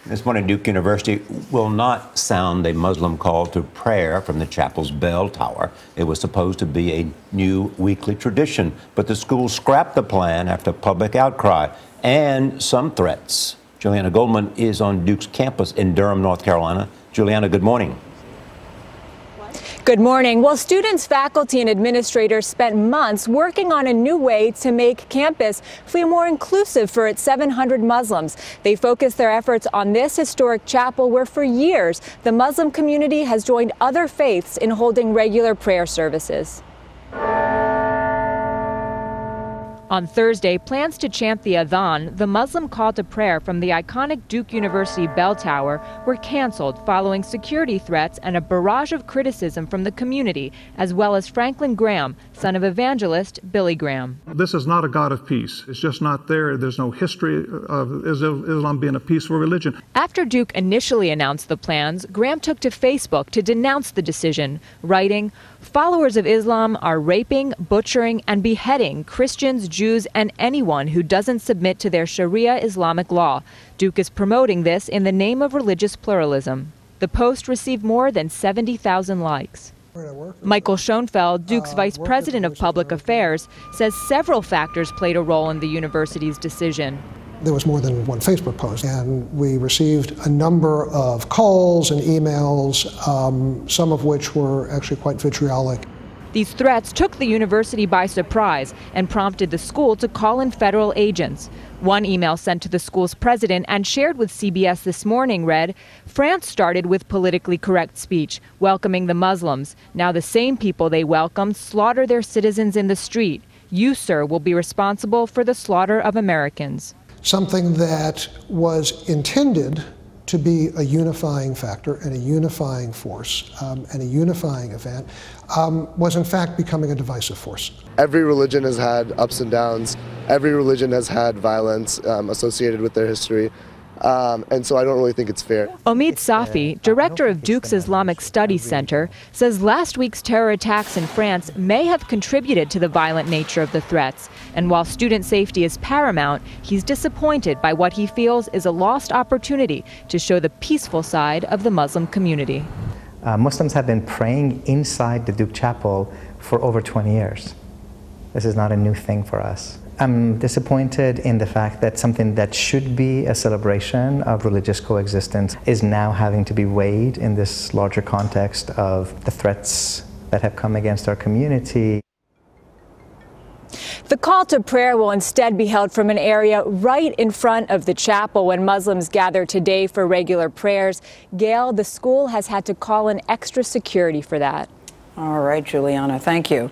This morning, Duke University will not sound a Muslim call to prayer from the chapel's bell tower. It was supposed to be a new weekly tradition, but the school scrapped the plan after public outcry and some threats. Julianna Goldman is on Duke's campus in Durham, North Carolina. Julianna, good morning. Good morning. Well, students, faculty, and administrators spent months working on a new way to make campus feel more inclusive for its 700 Muslims. They focused their efforts on this historic chapel where for years the Muslim community has joined other faiths in holding regular prayer services. On Thursday, plans to chant the adhan, the Muslim call to prayer from the iconic Duke University bell tower, were canceled following security threats and a barrage of criticism from the community, as well as Franklin Graham, son of evangelist Billy Graham. This is not a God of peace. It's just not there. There's no history of Islam being a peaceful religion. After Duke initially announced the plans, Graham took to Facebook to denounce the decision, writing, "Followers of Islam are raping, butchering, and beheading Christians, Jews, and anyone who doesn't submit to their Sharia Islamic law. Duke is promoting this in the name of religious pluralism." The post received more than 70,000 likes. Michael Schoenfeld, Duke's vice president of public affairs, says several factors played a role in the university's decision. There was more than one Facebook post, and we received a number of calls and emails, some of which were actually quite vitriolic. These threats took the university by surprise and prompted the school to call in federal agents. One email sent to the school's president and shared with CBS This Morning read, "France started with politically correct speech, welcoming the Muslims. Now the same people they welcomed slaughter their citizens in the street. You, sir, will be responsible for the slaughter of Americans." Something that was intended to be a unifying factor and a unifying force and a unifying event was in fact becoming a divisive force. Every religion has had ups and downs. Every religion has had violence associated with their history. And so I don't really think it's fair. Omid Safi, director of Duke's Islamic Studies Center, says last week's terror attacks in France may have contributed to the violent nature of the threats. And while student safety is paramount, he's disappointed by what he feels is a lost opportunity to show the peaceful side of the Muslim community. Muslims have been praying inside the Duke Chapel for over 20 years. This is not a new thing for us. I'm disappointed in the fact that something that should be a celebration of religious coexistence is now having to be weighed in this larger context of the threats that have come against our community. The call to prayer will instead be held from an area right in front of the chapel when Muslims gather today for regular prayers. Gail, the school has had to call in extra security for that. All right, Julianna, thank you.